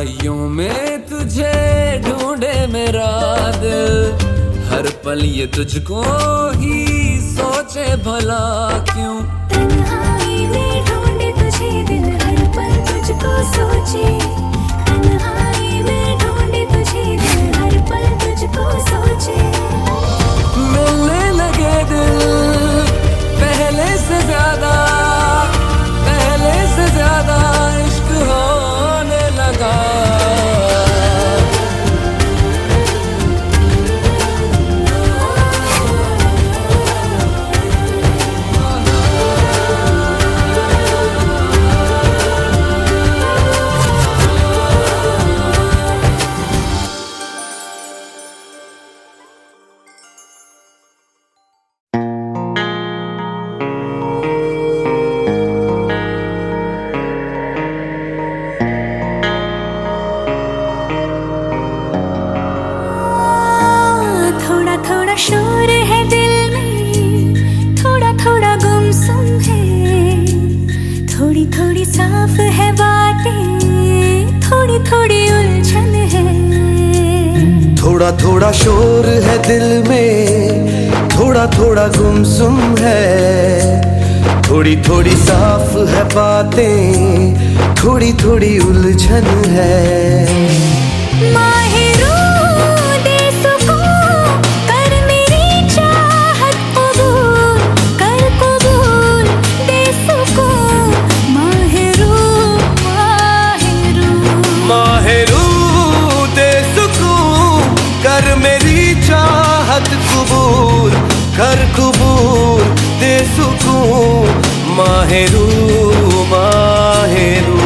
तन्हाइयों में तुझे ढूंढे मेरा दिल, हर पल ये तुझको ही सोचे भला क्यों। तन्हाई में ढूंढे तुझे दिल, हर पल तुझको सोचे। तन्हाई में ढूंढे तुझे दिल, हर पल तुझको सोचे। मिलने लगे दिल पहले से ज्यादा, पहले से ज्यादा इश्क होने लगा। शोर है दिल में, थोड़ा थोड़ा गुमसुम है। थोड़ी थोड़ी साफ है बातें, थोड़ी थोड़ी उलझन है। थोड़ा थोड़ा शोर है दिल में, थोड़ा थोड़ा गुमसुम है। थोड़ी थोड़ी साफ है बातें, थोड़ी थोड़ी उलझन है। कबूल कर कबूल दे सुकून, माहिरू माहिरू।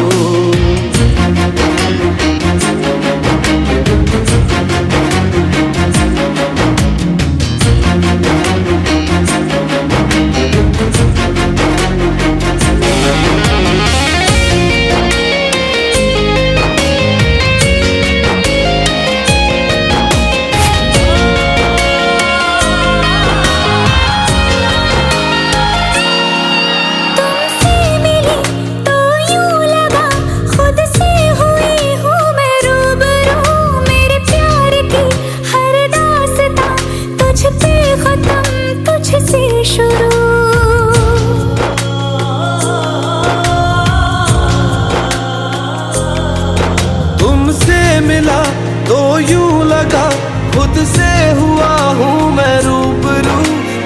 तुमसे मिला तो यूं लगा खुद से हुआ हूँ मैं रूबरू।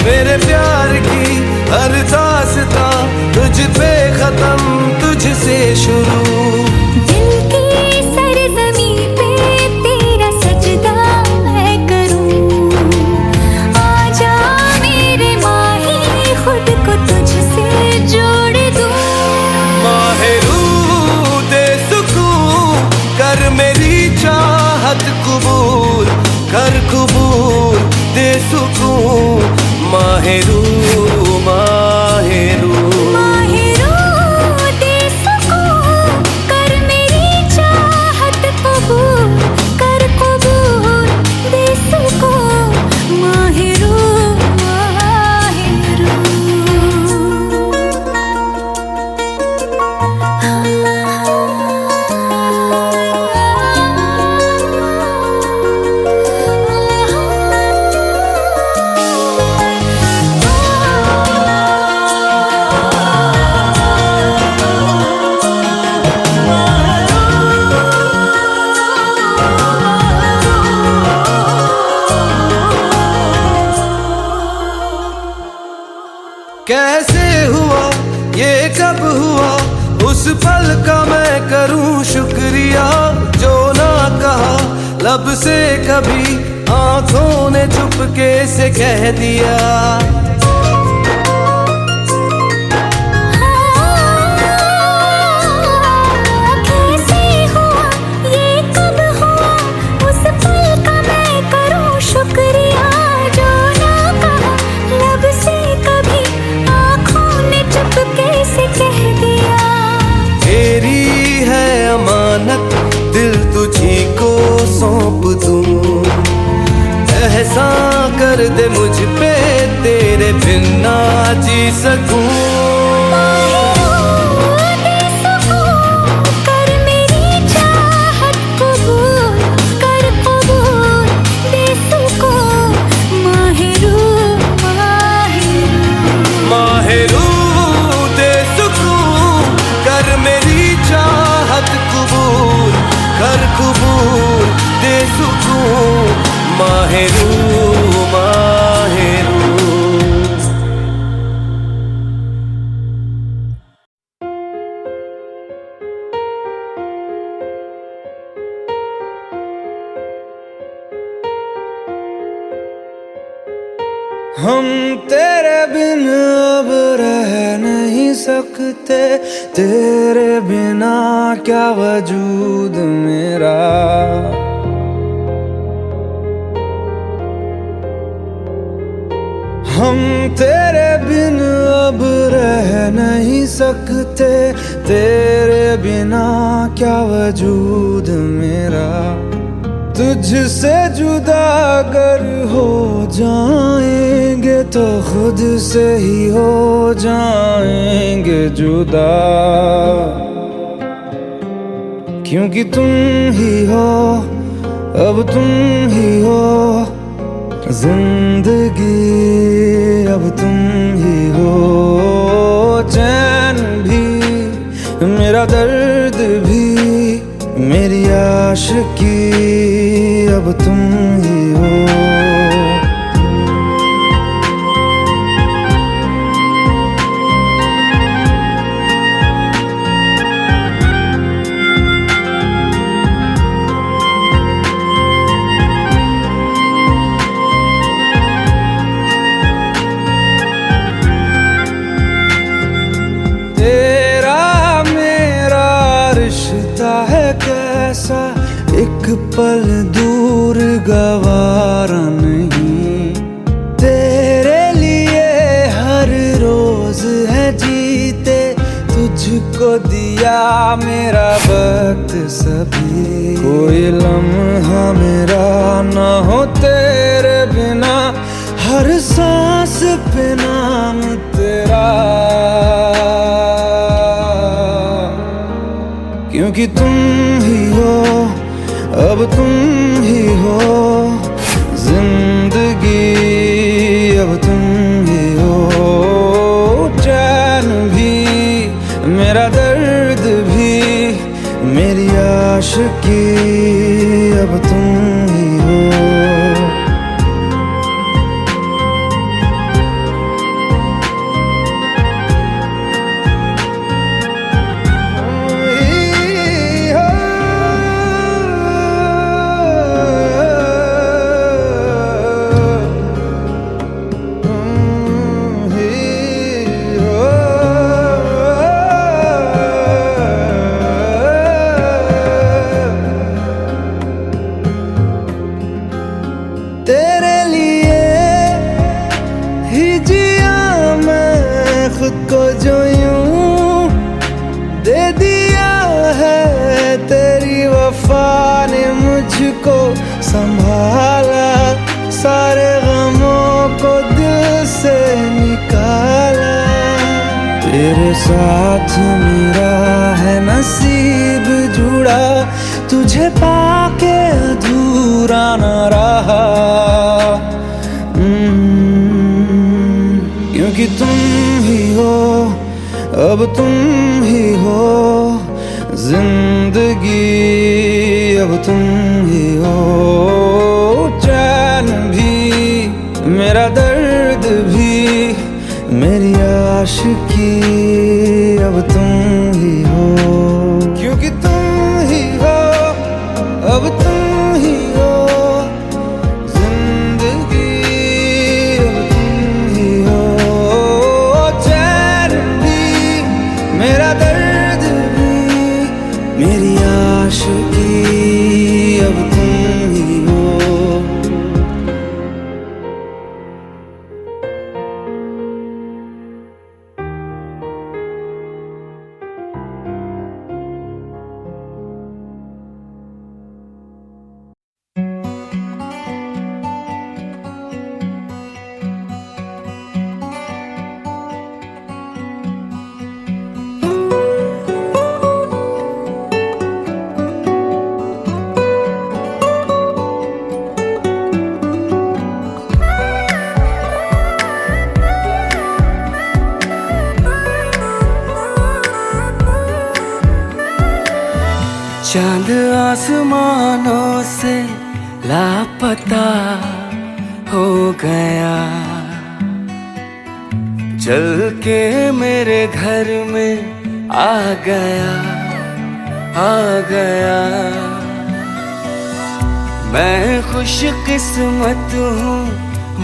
मेरे प्यार की हर दास्तां तुझ पे खत्म, तुझसे शुरू। दिल की सरजमी पे तेरा सजदा मैं करूं। आजा मेरे माही, खुद को तुझसे जोड़ दूं। माहिरू दे सुकून कर मेरी चाहत कबूल, कर कबूल दे सुकून, माहिरू माहिरू। माहिरू दे सुकून कर मेरी चाहत कबूल, कर कबूल दे सुकून, माहिरू माहिरू। कैसे हुआ ये कब हुआ, उस पल का मैं करूं शुक्रिया। जो ना कहा लब से कभी, आंखों ने चुपके से कह दिया। कैसे हुआ ये कब हुआ, उस पल का मैं करूं शुक्रिया। जो ना कहा लब से कभी, आंखों ने चुपके से कह दिया। तेरी है अमानत दिल तुझी को सौंप दूं। एहसान कर दे मुझ पे, तेरे बिन ना जी सकूं। माहिरू दे सुकून कर मेरी चाहत माहिरू माहिरू। हम तेरे बिन अब रह नहीं सकते, तेरे बिना क्या वजूद मेरा। हम तेरे बिन अब रह नहीं सकते, तेरे बिना क्या वजूद मेरा। तुझसे जुदा अगर हो जाएंगे तो खुद से ही हो जाएंगे जुदा। क्योंकि तुम ही हो, अब तुम ही हो जिंदगी, अब तुम ही हो। चैन भी मेरा दर्द भी मेरी आशिकी, अब तुम ही हो। तेरा मेरा रिश्ता है कैसा, एक पल दूर गवारा नहीं। तेरे लिए हर रोज है जीते, तुझको दिया मेरा वक्त सभी। कोई लम्हा मेरा ना हो तेरे बिना, हर सांस पे नाम तेरा। क्योंकि तुम ही हो, अब तुम ही हो जिंदगी, अब तुम ही हो। चैन भी मेरा दर्द भी मेरी आशिकी, अब तुम ही हो। तेरे लिए ही जिया मैं खुद को, जो यूं दे दिया है तेरी वफा ने मुझको संभाला। सारे गमों को दिल से निकाला, तेरे साथ मेरा है नसीब जुड़ा। तुझे पाके अधूरा न रहा, क्योंकि तुम ही हो, अब तुम ही हो जिंदगी, अब तुम ही हो। चैन भी मेरा दर्द भी मेरी आशिकी, अब तुम ही हो। क्योंकि तुम ही हो, अब तुम ही हो जिंदगी, अब तुम ही हो। चैन भी मेरा दर्द भी मेरी आशिकी, अब तुम ही हो। चांद आसमानों से लापता, हो गया। चल के मेरे घर में आ गया, आ गया। मैं खुश किस्मत हूँ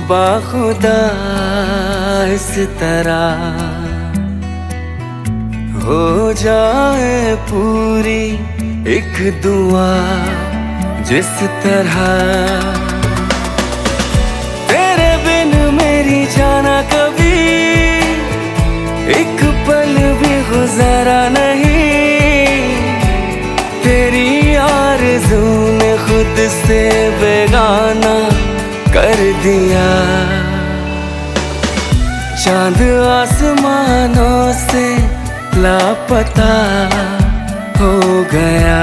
बाखुदा इस तरह हो जाए पूरी एक दुआ जिस तरह। तेरे बिन मेरी जाना कभी एक पल भी गुजारा नहीं। तेरी आरज़ू ने खुद से बेगाना कर दिया। चांद आसमानों से लापता हो गया।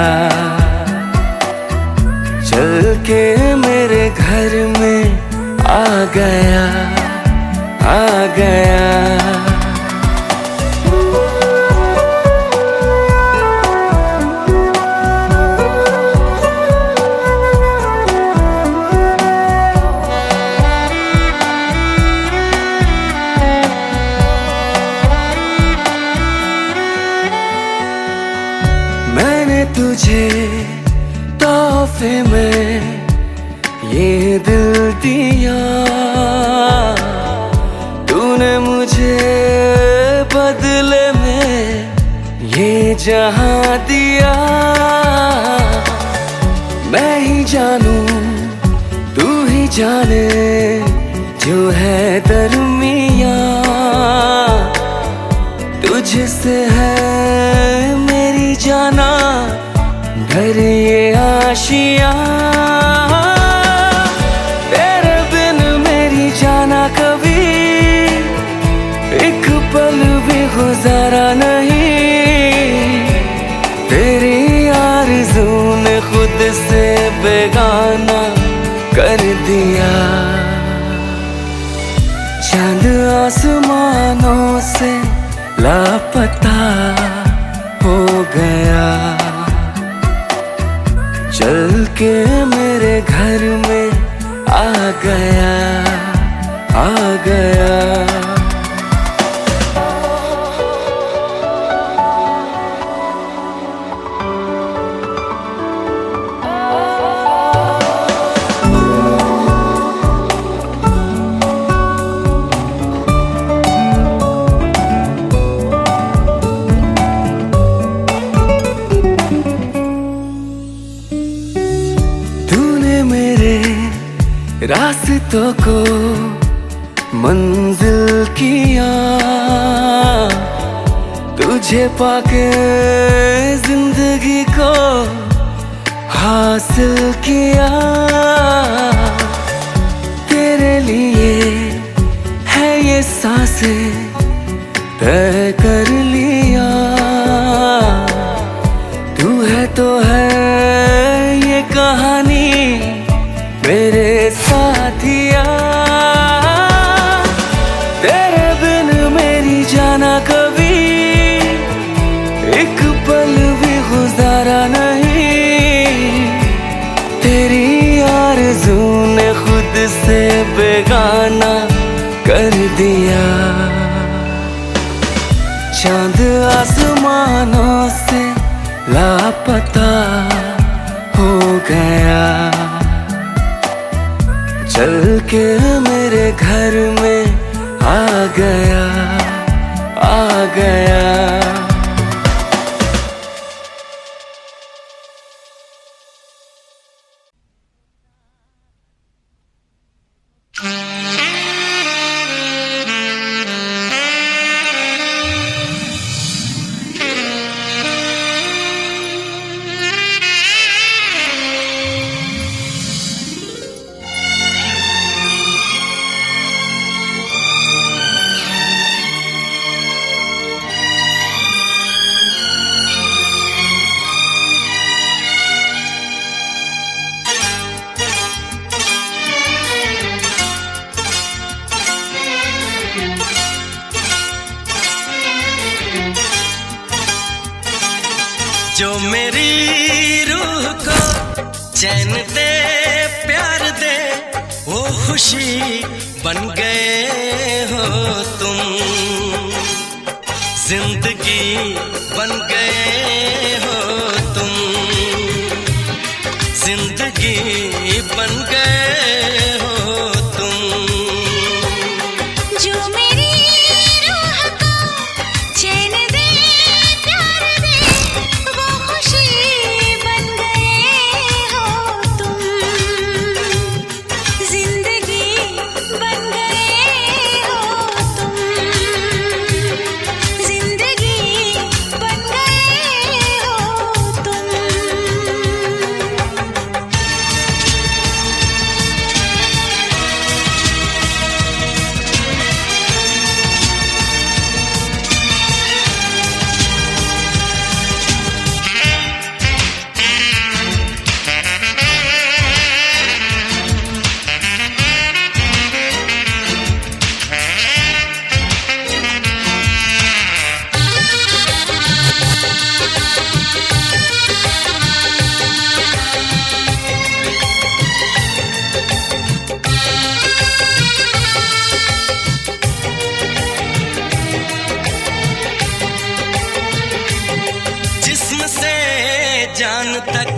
चल के मेरे घर में आ गया, आ गया। तुझे तोहफे में ये दिल दिया। तूने मुझे बदले में ये जहां दिया। मैं ही जानूं तू ही जाने जो है दरमिया। तुझसे है मेरी जाना घर ये आशिया। तेरे बिन मेरी जाना कभी एक पल भी गुजारा नहीं। तेरी आरज़ू ने खुद से बेगाना कर दिया। चांद आसमानों से लापता हो गया। चल के मेरे घर में आ गया, आ गया। रास्तों को मंजिल किया। तुझे पाके जिंदगी को हासिल किया। तेरे लिए है ये सांसें तय कर लिया। तू है तो है ये कहानी मेरे साथिया। तेरे बिन मेरी जाना कभी एक पल भी गुजारा नहीं। तेरी आरज़ू ने खुद से बेगाना कर दिया। चांद आसमानों से लापता हो गया। चल के मेरे घर में आ गया, आ गया। जो मेरी रूह को चैन दे प्यार दे वो खुशी बन गए हो तुम, जिंदगी बन गए हो तुम, जिंदगी बन गए हो तुम। जो मेरी रूह को चैन दे प्यार दे वो खुशी बन गए हो तुम, जिंदगी बन गए हो तुम, जिंदगी बन गए हो तुम। जिस्म से जान तक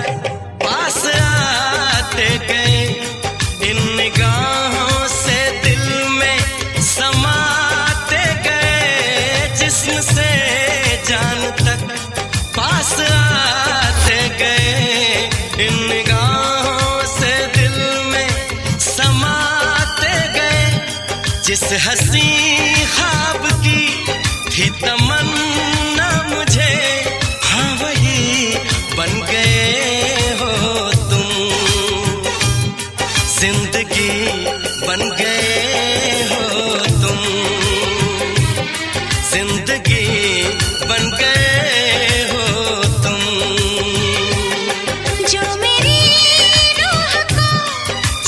पास आते गए, इन निगाहों से दिल में समाते गए। जिस्म से जान तक पास आते गए, इन निगाहों से दिल में समाते गए। जिस हंसी ख्वाब की थी तमन्ना मुझे, हाँ वही बन गए हो तुम, जिंदगी बन गए हो तुम, जिंदगी बन गए हो तुम। जो मेरी रूह को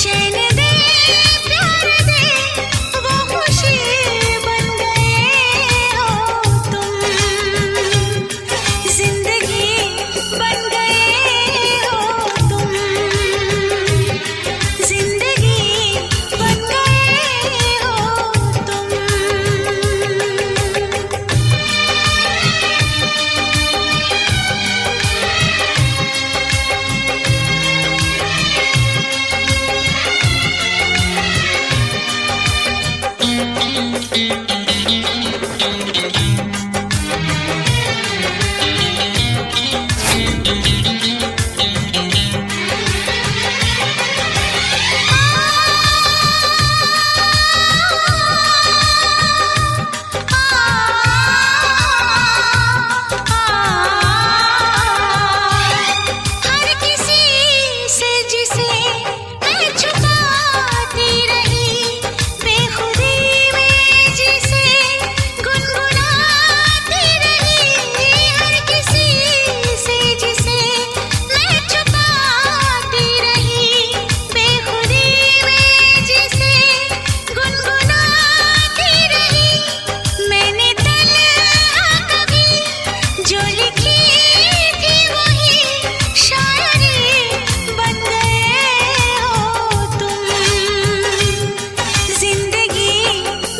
चैन दे प्यार दे वो खुशी बन गए हो तुम, जिंदगी बन गए हो तुम, जिंदगी बन गए हो तुम। हर किसी से जिसे मैं छुपाती रही, बेखुदी में जिसे गुनगुनाती रही। हर किसी से जिसे मैं छुपाती रही, बेखुदी में जिसे गुनगुनाती रही। मैंने तन्हा कभी जो लिखी थी वही शायरी बन गए हो तुम, जिंदगी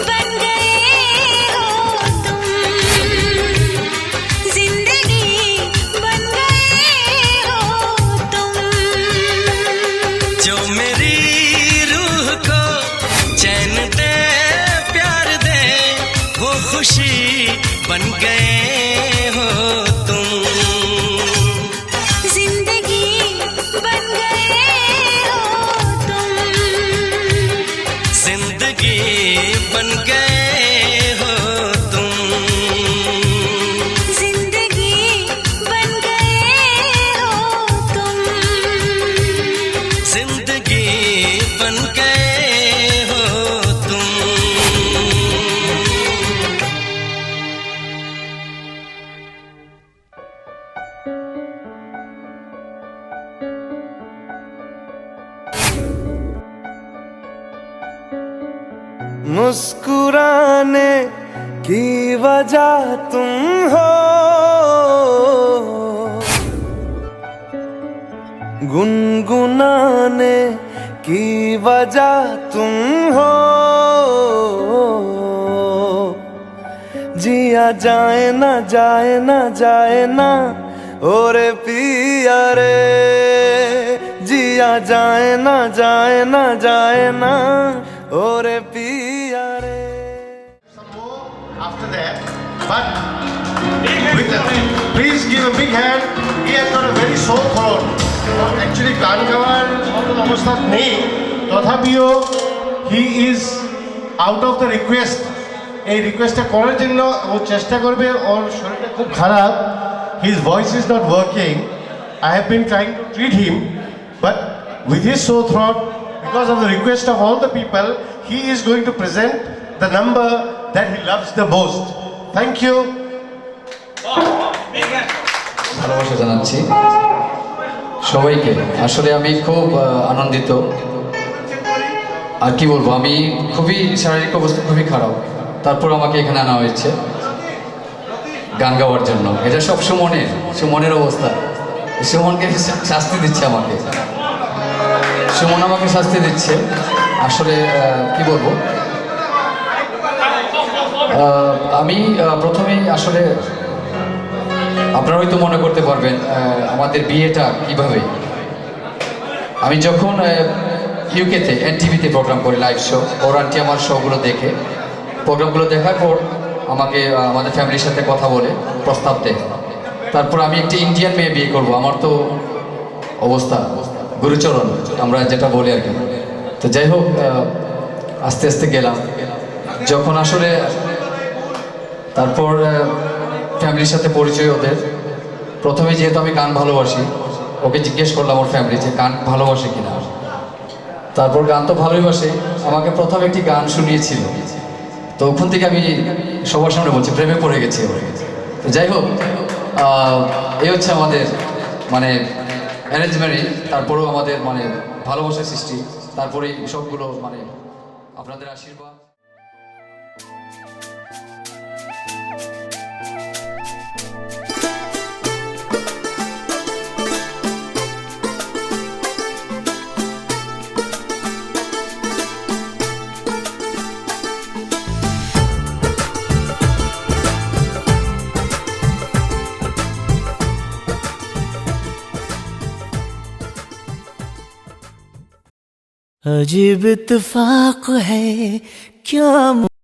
बन गए हो तुम, जिंदगी बन गए हो तुम। जो मेरी रूह को चैन दे प्यार दे वो खुशी बन गए हो तुम, जिंदगी बन गए हो तुम, जिंदगी बन गए हो तुम, जिंदगी बन गए हो तुम। जिंदगी बन गए हो तुम। मुस्कुराने की वजह तुम हो, गुनगुनाने की वजह वजह तुम हो, जिया जाए ना जाए ना जाए ना ओरे पिया रे, जिया जाए ना जाए ना जाए ना ओरे पिया रे। Some more after that, but please give a big hand. He has got a very sore throat. Actually, গান গাওয়ার মতো অবস্থা নেই, তথাপিও he is out of the request. এই রিকোয়েস্টটা করার জন্য ও চেষ্টা করবে। ওর শরীরটা খুব খারাপ, his voice is not working. I have been trying to treat him, but with his sore throat, because of the request of all the people, he is going to present the number that he loves the most. Thank you. ভালোবাসা জানাচ্ছি সবাইকে। আসলে আমি খুব আনন্দিত, আর কি বলবো, আমি খুবই শারীরিক অবস্থা খুবই খারাপ, তারপর আমাকে এখানে আনা হয়েছে গান গাওয়ার জন্য। এটা সব সুমনের অবস্থা। সুমনকে শাস্তি দিচ্ছে আমাকে, সুমন আমাকে শাস্তি দিচ্ছে। আসলে কি বলবো, আমি প্রথমেই আসলে আপনারা হয়তো মনে করতে পারবেন আমাদের বিয়েটা কিভাবে। আমি যখন ইউকেতে এনটিভিতে প্রোগ্রাম করি, লাইভ শো, ওর আন্টি আমার শোগুলো দেখে, প্রোগ্রামগুলো দেখার পর আমাকে আমাদের ফ্যামিলির সাথে কথা বলে প্রস্তাব দেয়। তারপর আমি একটি ইন্ডিয়ান মেয়ে বিয়ে করব, আমার তো অবস্থা গুরুচরণ আমরা যেটা বলি আর কি। তো যাই হোক, আস্তে আস্তে গেলাম যখন আসলে, তারপর ফ্যামিলির সাথে পরিচয় ওদের। প্রথমে যেহেতু আমি গান ভালোবাসি, ওকে জিজ্ঞেস করলাম ওর ফ্যামিলি যে গান ভালোবাসে কিনা। তারপর গান তো ভালোই বাসে, আমাকে প্রথম একটি গান শুনিয়েছিল। তো ওখান থেকে আমি সবার সামনে বলছি প্রেমে পড়ে গেছি। তো যাই হোক, এই হচ্ছে আমাদের মানে অ্যারেঞ্জ ম্যারেজ, তারপরেও আমাদের মানে ভালোবাসার সৃষ্টি, তারপরেই সবগুলো মানে আপনাদের আশীর্বাদ। अजीब इत्तेफाक है क्या